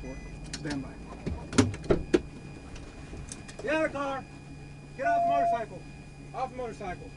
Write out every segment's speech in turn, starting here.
10-4. Stand by. Get out of the car. Get off the motorcycle. Off the motorcycle.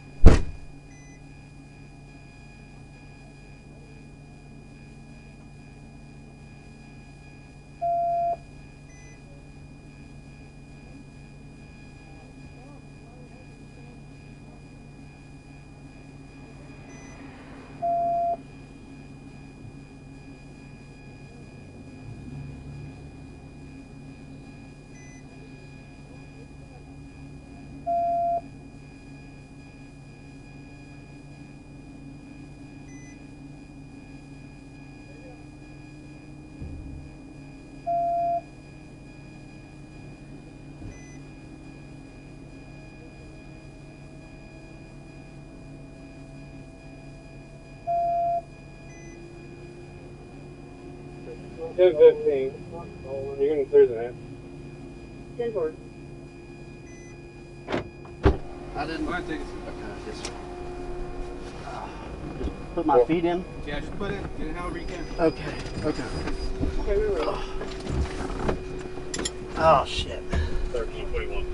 Ten 15. You're gonna clear that. 10-4. I didn't. Go ahead, take it. Okay, yes, sir. Just put my feet in. Yeah, just put it. Get it however you can. Okay. Okay. Okay, we're ready. Oh shit. 1321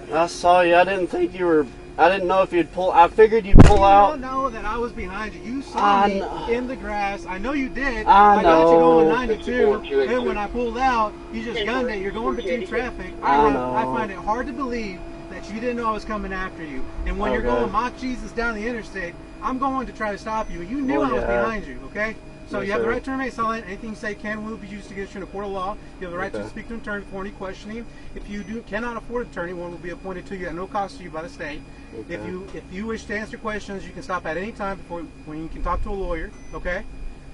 10-4. I saw you. I didn't think you were. I didn't know if you'd pull. I figured you'd pull out. You don't know that I was behind you. You saw me in the grass. I know you did. I got you going know. 92. Then when I pulled out, you just gunned it. You're going between traffic. I find it hard to believe that you didn't know I was coming after you. And when you're going mock Jesus down the interstate, I'm going to try to stop you. You knew I was behind you, okay? So Yes, you have the sir. right to remain silent. Anything you say can will be used against you in a court of law. You have the right to speak to an attorney for any questioning. If you cannot afford an attorney, one will be appointed to you at no cost to you by the state. Okay. If you wish to answer questions, you can stop at any time when you can talk to a lawyer. Okay,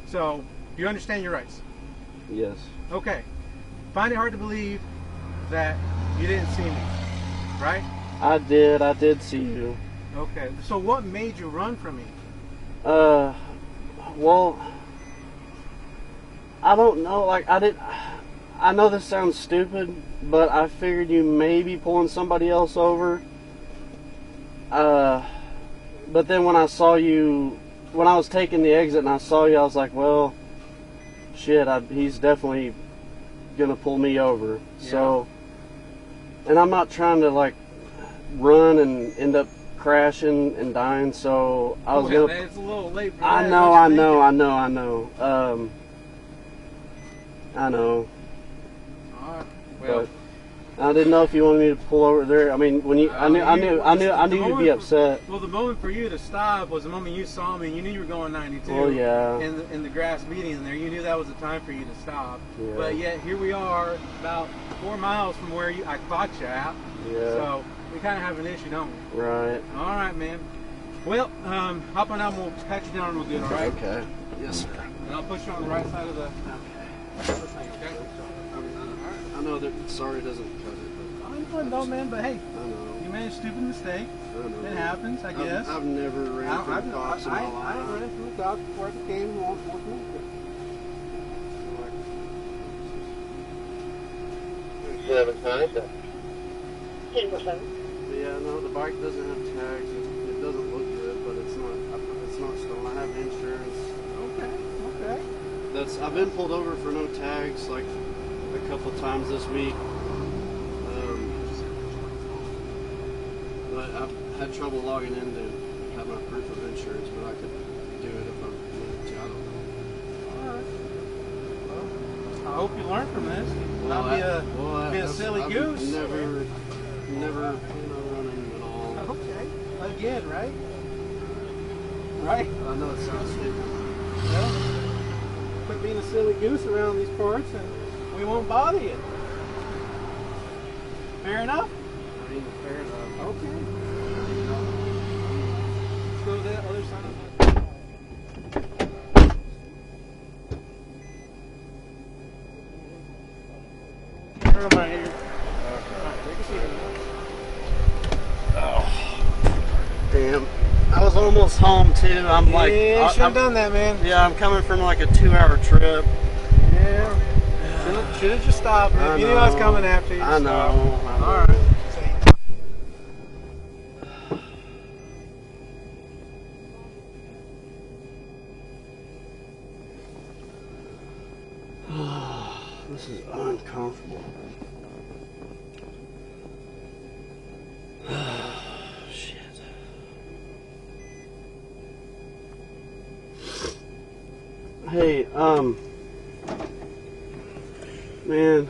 so you understand your rights. Yes. Okay, find it hard to believe that you didn't see me, right? I did. I did see you. Okay, so what made you run from me? Well, I don't know. Like I know this sounds stupid, but I figured you may be pulling somebody else over. But then when I saw you, when I was taking the exit and I saw you, I was like, well, shit, he's definitely gonna pull me over. Yeah. So, and I'm not trying to like run and end up crashing and dying. So I was gonna. It's a little late for I that. know. I know. All right. Well. But I didn't know if you wanted me to pull over there. I mean, when you, I knew you'd be upset. Well, the moment for you to stop was the moment you saw me, and you knew you were going 92. Oh yeah. In the grass median there, you knew that was the time for you to stop. Yeah. But yet here we are, about 4 miles from where I caught you at. Yeah. So we kind of have an issue, don't we? Right. All right, man. Well, hop on out, and we'll pat you down real good. All right. Okay. Yes, sir. And I'll put you on the right side of the. Okay. I know that sorry doesn't cut it, but I know, man. But hey, I know. you made a stupid mistake. I know. It happens, I guess. I've never ran from cops in my life. I ain't ran from the cops before I became law enforcement. 797. 10%. Yeah, no, the bike doesn't have tags. It doesn't look good, but it's not stolen. I have insurance. Okay. I've been pulled over for no tags like a couple times this week. But I've had trouble logging in to have my proof of insurance, but I could do it if I wanted to. I don't know. All right. Well, I hope you learn from this. Well, Not be a silly goose. Never plan on running at all. Okay. Again, right? Right? I know it sounds stupid. Well, quit being a silly goose around these parts and we won't bother you. Fair enough? I mean, fair enough. Okay. Let's go to that other side of the... Turn them right here. Alright, take a seat. Oh. Damn. I was almost home too. I'm like, yeah, you should have done that, man. Yeah, I'm coming from like a 2-hour trip. Yeah. Should have just stopped, man. You knew I was coming after you. I know. All right. This is uncomfortable. Shit. Hey, man.